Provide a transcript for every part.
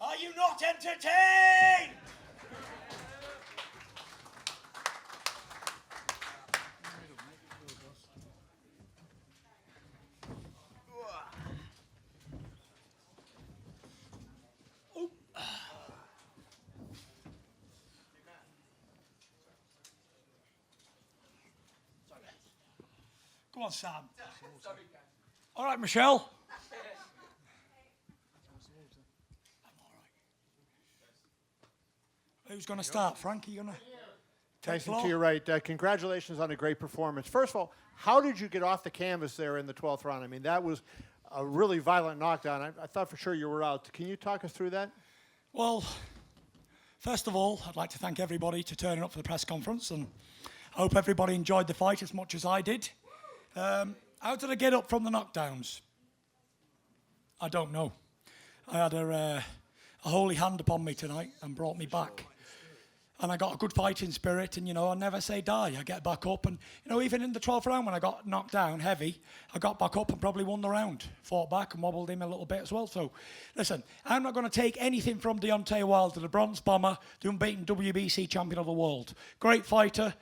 Are you not entertained? Go on, Sam. All right, Michelle. Who's going to start? Frank, are you going to? Tyson, to your right, congratulations on a great performance. First of all, how did you get off the canvas there in the 12th round? I mean, that was a really violent knockdown. I thought for sure you were out. Can you talk us through that? Well, first of all, I'd like to thank everybody for turning up for the press conference, and I hope everybody enjoyed the fight as much as I did. How did I get up from the knockdowns? I don't know. I had a holy hand upon me tonight and brought me back. And I got a good fighting spirit, and, I never say die. I get back up, and, even in the 12th round when I got knocked down heavy, I got back up and probably won the round. Fought back and wobbled him a little bit as well. So, listen, I'm not going to take anything from Deontay Wilder, the bronze bomber, the unbeaten WBC champion of the world. Great fighter,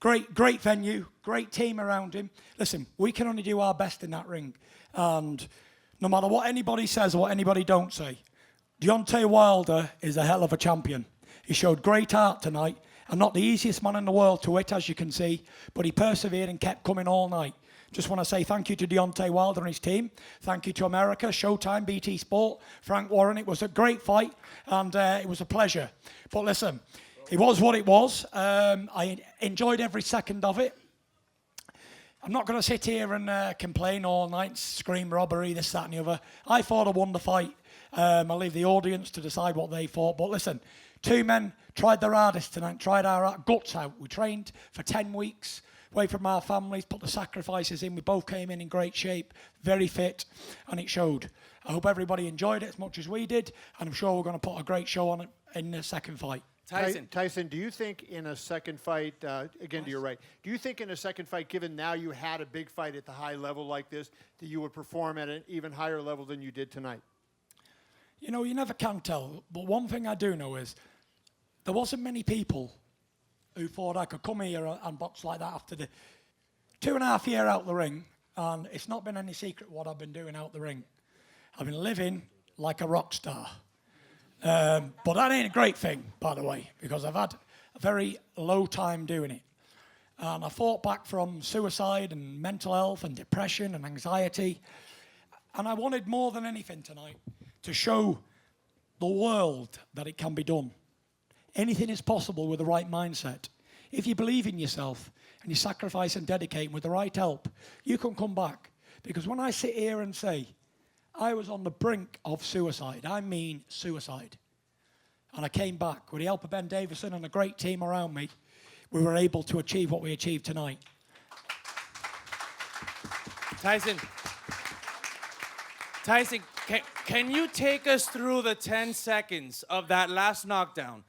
great venue, great team around him. Listen, we can only do our best in that ring. And no matter what anybody says or what anybody don't say, Deontay Wilder is a hell of a champion. He showed great heart tonight. I'm not the easiest man in the world to hit, as you can see, but he persevered and kept coming all night. Just want to say thank you to Deontay Wilder and his team. Thank you to America, Showtime, BT Sport, Frank Warren. It was a great fight, and it was a pleasure. But listen, it was what it was. I enjoyed every second of it. I'm not going to sit here and complain all night, scream robbery, this, that, and the other. I thought I won the fight. I'll leave the audience to decide what they thought. But listen, two men tried their hardest tonight, tried our guts out. We trained for 10 weeks, away from our families, put the sacrifices in. We both came in great shape, very fit, and it showed. I hope everybody enjoyed it as much as we did, and I'm sure we're going to put a great show on it in the second fight. Tyson, do you think in a second fight, again to your right, do you think in a second fight, given now you had a big fight at the high level like this, that you would perform at an even higher level than you did tonight? You never can tell, but one thing I do know is there wasn't many people who thought I could come here and box like that after the 2.5 years out the ring, and it's not been any secret what I've been doing out the ring. I've been living like a rock star. But that ain't a great thing, by the way, because I've had a very low time doing it. And I fought back from suicide and mental health and depression and anxiety. And I wanted more than anything tonight to show the world that it can be done. Anything is possible with the right mindset. If you believe in yourself and you sacrifice and dedicate with the right help, you can come back. Because when I sit here and say, I was on the brink of suicide, I mean suicide. And I came back with the help of Ben Davison and a great team around me. We were able to achieve what we achieved tonight. Tyson, can you take us through the 10 seconds of that last knockdown?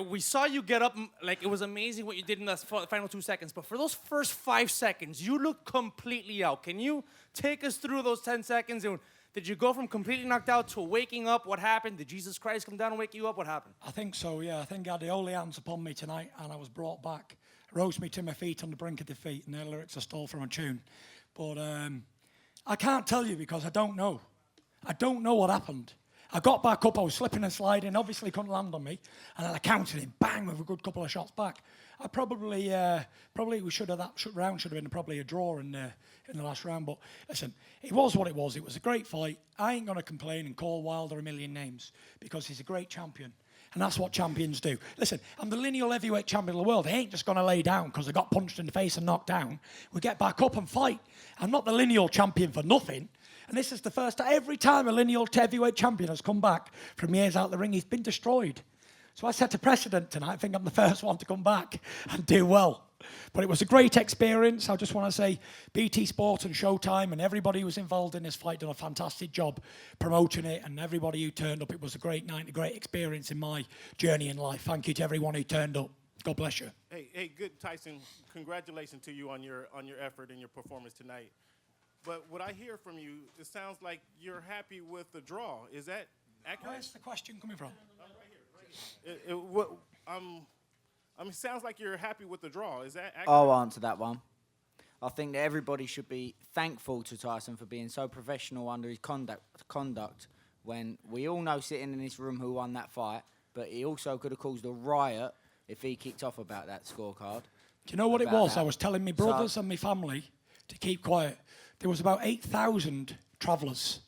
We saw you get up, like it was amazing what you did in the final 2 seconds, but for those first 5 seconds, you looked completely out. Can you take us through those 10 seconds? And did you go from completely knocked out to waking up? What happened? Did Jesus Christ come down and wake you up? What happened? I think so, yeah. I think I had the holy hands upon me tonight, and I was brought back. Rose me to my feet on the brink of defeat, and their lyrics I stole from a tune. But I can't tell you because I don't know. I don't know what happened. I got back up, I was slipping and sliding, obviously couldn't land on me, and then I countered him, bang, with a good couple of shots back. I probably that round should have been probably a draw in the last round, but listen, it was what it was. It was a great fight. I ain't going to complain and call Wilder a million names because he's a great champion, and that's what champions do. Listen, I'm the lineal heavyweight champion of the world. I ain't just going to lay down because I got punched in the face and knocked down. We get back up and fight. I'm not the lineal champion for nothing. And this is the first time, every time a lineal heavyweight champion has come back from years out the ring, he's been destroyed. So I set a precedent tonight. I think I'm the first one to come back and do well. But it was a great experience. I just want to say BT Sport and Showtime and everybody who was involved in this fight done a fantastic job promoting it, and everybody who turned up. It was a great night, a great experience in my journey in life. Thank you to everyone who turned up. God bless you. Hey, good, Tyson. Congratulations to you on your effort and your performance tonight. But what I hear from you, it sounds like you're happy with the draw. Is that accurate? Where's the question coming from? It sounds like you're happy with the draw. Is that accurate? I'll answer that one. I think that everybody should be thankful to Tyson for being so professional under his conduct when we all know sitting in this room who won that fight, but he also could have caused a riot if he kicked off about that scorecard. Do you know what it About was? that. I was telling my brothers and my family to keep quiet. There was about 8,000 travellers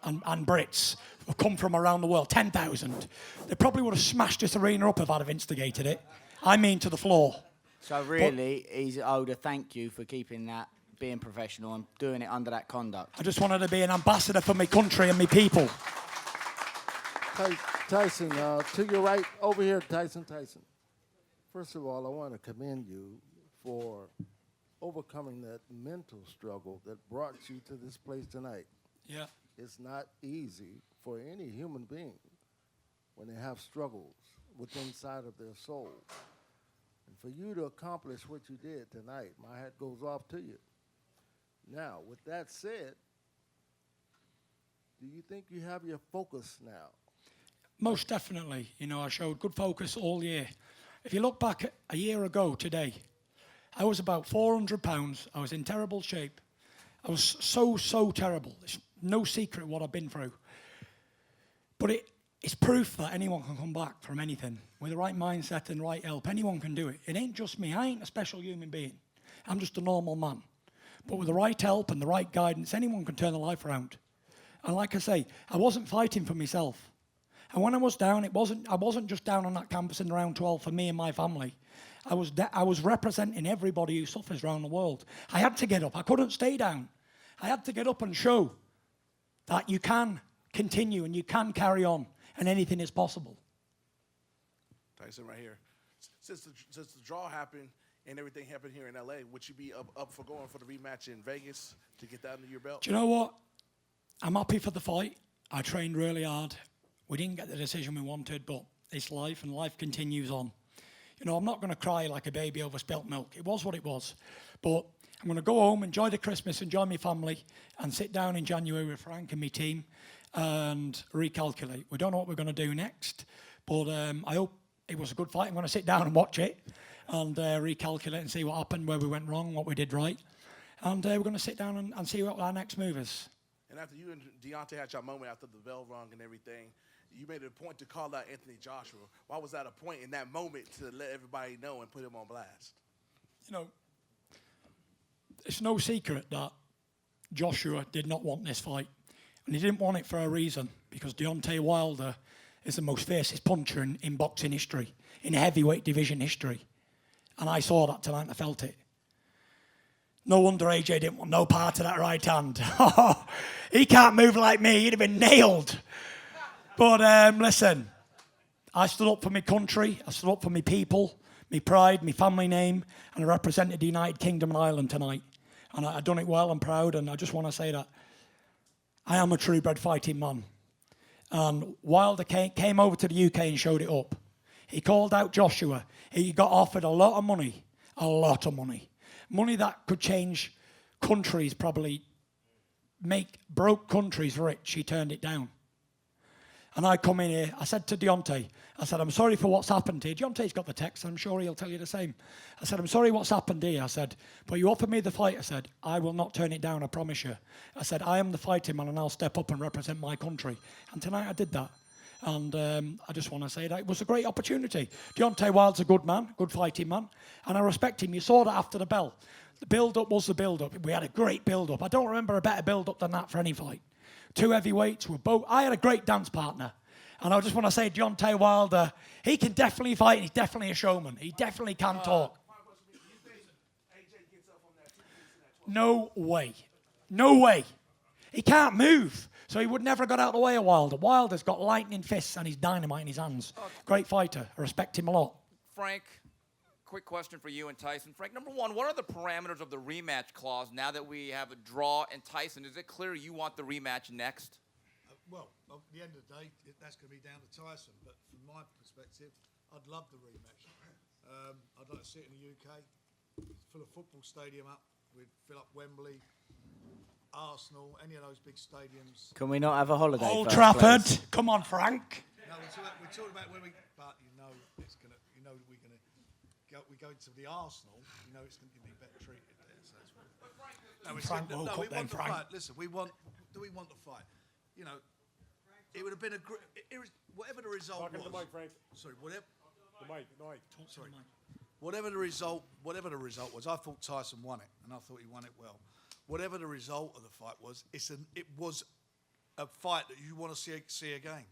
and Brits who come from around the world, 10,000. They probably would have smashed this arena up if I'd have instigated it. I mean to the floor. So really, he's owed a thank you for keeping that, being professional and doing it under that conduct. I just wanted to be an ambassador for my country and my people. Tyson, to your right, over here, Tyson. First of all, I want to commend you for overcoming that mental struggle that brought you to this place tonight. Yeah. It's not easy for any human being when they have struggles within inside of their soul. And for you to accomplish what you did tonight, my hat goes off to you. Now, with that said, do you think you have your focus now? Most definitely. You know, I showed good focus all year. If you look back a year ago today, I was about 400 pounds. I was in terrible shape. I was so terrible. It's no secret what I've been through. But it's proof that anyone can come back from anything. With the right mindset and right help, anyone can do it. It ain't just me. I ain't a special human being. I'm just a normal man. But with the right help and the right guidance, anyone can turn their life around. And like I say, I wasn't fighting for myself. And when I was down, I wasn't just down on that campus in round 12 for me and my family. I was representing everybody who suffers around the world. I had to get up. I couldn't stay down. I had to get up and show that you can continue and you can carry on and anything is possible. Tyson, right here. Since the draw happened and everything happened here in L.A., would you be up for going for the rematch in Vegas to get that under your belt? Do you know what? I'm happy for the fight. I trained really hard. We didn't get the decision we wanted, but it's life and life continues on. You know, I'm not going to cry like a baby over spilt milk. It was what it was. But I'm going to go home, enjoy the Christmas, enjoy my family, and sit down in January with Frank and my team and recalculate. We don't know what we're going to do next, but I hope it was a good fight. I'm going to sit down and watch it and recalculate and see what happened, where we went wrong, what we did right. And we're going to sit down and see what our next move is. And after you and Deontay had your moment after the bell rung and everything, you made it a point to call out Anthony Joshua. Why was that a point in that moment to let everybody know and put him on blast? You know, it's no secret that Joshua did not want this fight. And he didn't want it for a reason, because Deontay Wilder is the most fiercest puncher in boxing history, in heavyweight division history. And I saw that tonight and I felt it. No wonder AJ didn't want no part of that right hand. He can't move like me. He'd have been nailed. But listen, I stood up for my country. I stood up for my people, my pride, my family name, and I represented the United Kingdom and Ireland tonight. And I done it well. I'm proud, and I just want to say that I am a true-bred fighting man. And Wilder came over to the UK and showed it up. He called out Joshua. He got offered a lot of money. Money that could change countries, probably make broke countries rich. He turned it down. And I come in here, I said to Deontay, I said, I'm sorry for what's happened here. Deontay's got the text, I'm sure he'll tell you the same. I said, I'm sorry what's happened here. I said, but you offered me the fight. I said, I will not turn it down, I promise you. I said, I am the fighting man and I'll step up and represent my country. And tonight I did that. And I just want to say that it was a great opportunity. Deontay Wilder's a good man, good fighting man, and I respect him. You saw that after the bell. The build-up was the build-up. We had a great build-up. I don't remember a better build-up than that for any fight. Two heavyweights were both. I had a great dance partner. And I just want to say, Deontay Wilder, he can definitely fight, and he's definitely a showman. He definitely can talk. No way. No way. He can't move. So he would never have got out of the way of Wilder. Wilder's got lightning fists and he's dynamite in his hands. Great fighter. I respect him a lot. Frank, quick question for you and Tyson. Frank, number one, what are the parameters of the rematch clause now that we have a draw and Tyson? Is it clear you want the rematch next? Well, at the end of the day, that's going to be down to Tyson. But from my perspective, I'd love the rematch. I'd like to see it in the UK, fill a football stadium up. We'd fill up Wembley. Arsenal, any of those big stadiums. Can we not have a holiday? Old first, Trafford. please? Come on, Frank. No, we're talking about when we, but it's gonna, we're gonna go. We go into the Arsenal. It's gonna be better treated there. So it's Frank woke up we then, want the Frank. fight. Listen, we want. Do we want the fight? It would have been whatever the result Talking was. to the mic, Frank. Sorry, whatever. The mic. Sorry. Whatever the result was, I thought Tyson won it, and I thought he won it well. Whatever the result of the fight was, it was a fight that you want to see again,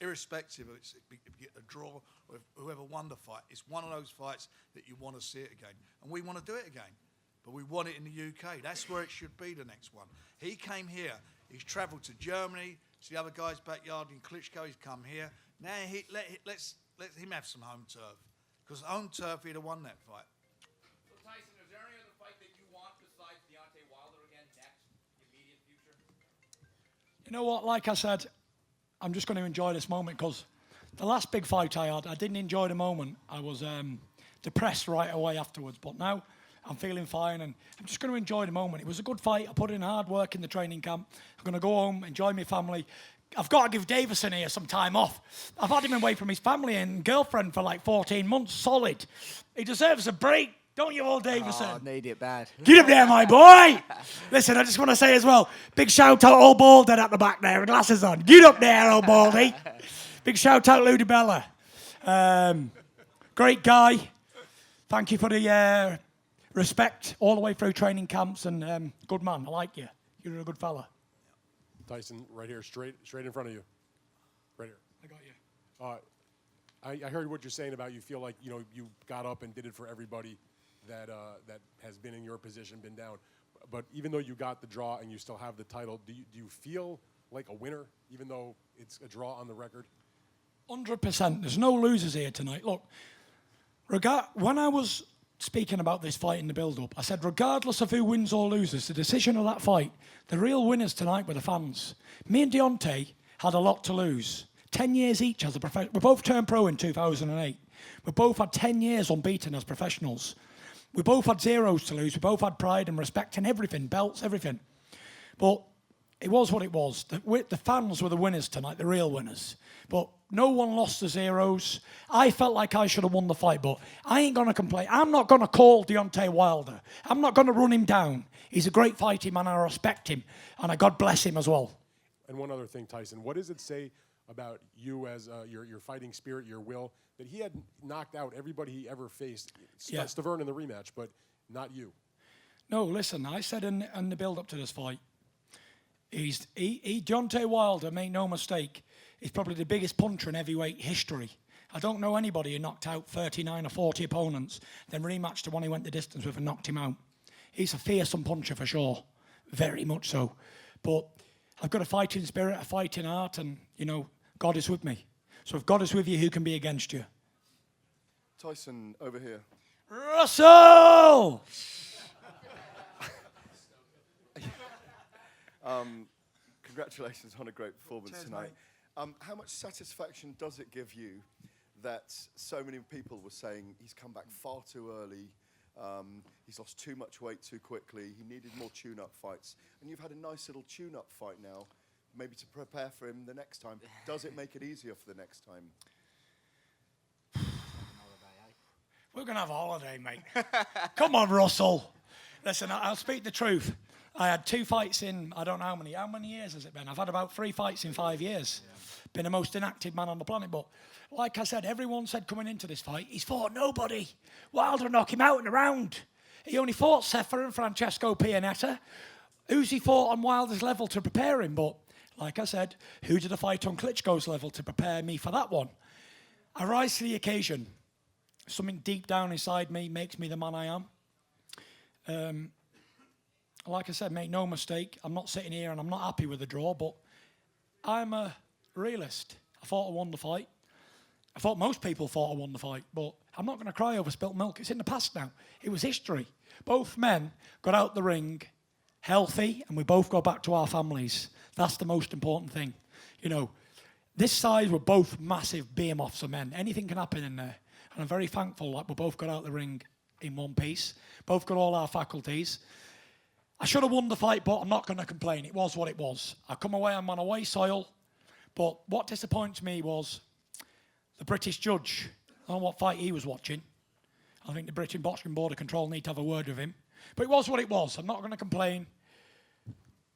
irrespective of if you get a draw or whoever won the fight. It's one of those fights that you want to see it again, and we want to do it again. But we want it in the UK. That's where it should be. The next one. He came here. He's travelled to Germany. It's the other guy's backyard in Klitschko. He's come here. Now let's let him have some home turf. Because home turf, he'd have won that fight. So, Tyson, is there any other fight that you want besides Deontay Wilder again next, immediate future? You know what? Like I said, I'm just going to enjoy this moment because the last big fight I had, I didn't enjoy the moment. I was depressed right away afterwards. But now I'm feeling fine and I'm just going to enjoy the moment. It was a good fight. I put in hard work in the training camp. I'm going to go home, enjoy my family. I've got to give Davison here some time off. I've had him away from his family and girlfriend for like 14 months, solid. He deserves a break, don't you, old Davison? Oh, need it bad. Get up there, my boy. Listen, I just want to say as well, big shout out old Baldy at the back there with glasses on. Get up there, old Baldy. Big shout out Ludi Bella. Great guy. Thank you for the respect all the way through training camps and good man. I like you. You're a good fella. Tyson, right here, straight in front of you. Right here. I got you. I heard what you're saying about you feel like you got up and did it for everybody that has been in your position, been down. But even though you got the draw and you still have the title, do you feel like a winner, even though it's a draw on the record? 100%. There's no losers here tonight. Look, when I was speaking about this fight in the build-up, I said regardless of who wins or loses, the decision of that fight, the real winners tonight were the fans. Me and Deontay had a lot to lose. 10 years each as a professional. We both turned pro in 2008. We both had 10 years unbeaten as professionals. We both had zeros to lose. We both had pride and respect and everything, belts, everything. But it was what it was. The fans were the winners tonight, the real winners. But no one lost the zeros. I felt like I should have won the fight, but I ain't going to complain. I'm not going to call Deontay Wilder. I'm not going to run him down. He's a great fighting man. I respect him, and God bless him as well. And one other thing, Tyson, what does it say about you as your fighting spirit, your will, that he had knocked out everybody he ever faced? Yeah. Stavern in the rematch, but not you. No, listen, I said in the build-up to this fight, Deontay Wilder, make no mistake, is probably the biggest puncher in heavyweight history. I don't know anybody who knocked out 39 or 40 opponents, then rematched the one he went the distance with and knocked him out. He's a fearsome puncher for sure, very much so. But I've got a fighting spirit, a fighting heart, and, God is with me. So if God is with you, who can be against you? Tyson, over here. Russell! Congratulations on a great performance tonight. How much satisfaction does it give you that so many people were saying he's come back far too early, he's lost too much weight too quickly, he needed more tune-up fights, and you've had a nice little tune-up fight now, maybe to prepare for him the next time. Does it make it easier for the next time? We're going to have a holiday, mate. Come on, Russell. Listen, I'll speak the truth. I had 2 fights in, I don't know how many. How many years has it been? I've had about 3 fights in 5 years. Yeah. Been the most inactive man on the planet. But like I said, everyone said coming into this fight, he's fought nobody. Wilder knocked him out in the round. He only fought Sefer and Francesco Pianetta. Who's he fought on Wilder's level to prepare him? But like I said, who did I fight on Klitschko's level to prepare me for that one? I rise to the occasion. Something deep down inside me makes me the man I am. Like I said, make no mistake, I'm not sitting here and I'm not happy with the draw, but I'm a realist. I thought I won the fight. I thought most people thought I won the fight, but I'm not going to cry over spilt milk. It's in the past now. It was history. Both men got out the ring healthy, and we both go back to our families. That's the most important thing. This side were both massive behemoths of men. Anything can happen in there. And I'm very thankful that we both got out the ring in one piece. Both got all our faculties. I should have won the fight, but I'm not going to complain. It was what it was. I come away, I'm on away soil. But what disappoints me was the British judge. I don't know what fight he was watching. I think the British Boxing Board of Control need to have a word with him. But it was what it was. I'm not going to complain.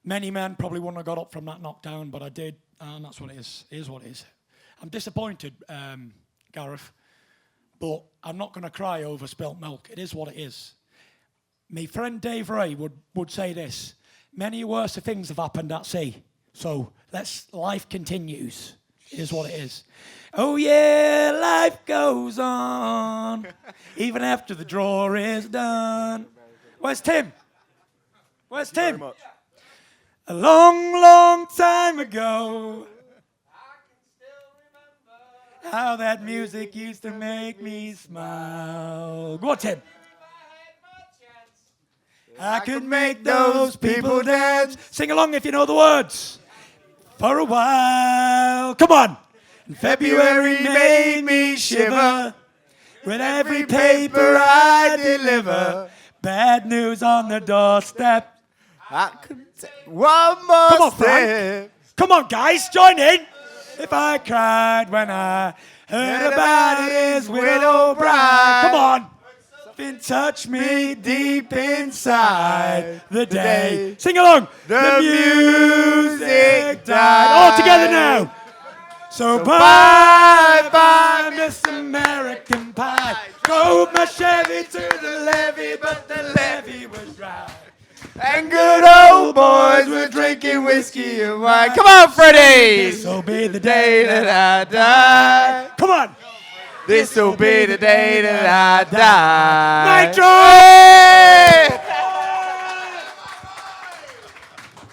Many men probably wouldn't have got up from that knockdown, but I did, and that's what it is. It is what it is. I'm disappointed, Gareth, but I'm not going to cry over spilt milk. It is what it is. My friend Dave Ray would say this: many worse things have happened at sea. So life continues. It is what it is. Oh yeah, life goes on, even after the draw is done. Where's Tim? Where's Tim? A long, long time ago, I can still remember how that music used to make me smile. Go on, Tim. I could make those people dance. Sing along if you know the words. For a while. Come on. And February made me shiver with every paper I deliver. Bad news on the doorstep. I could one more Come on, step. Frank. Come on, guys, join in. If I cried when I heard about his widow bride. Come on. Something touched me deep inside the day. Sing along. The music died. All together now. So bye-bye, Miss American Pie. Drove my Chevy to the levee, but the levee was dry. And good old boys were drinking whiskey and wine. Come on, Freddie! This'll be the day that I die. Come on. This'll be the day that I die. Nitro! Hey!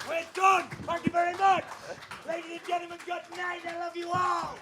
We're done. Thank you very much. Ladies and gentlemen, good night. I love you all.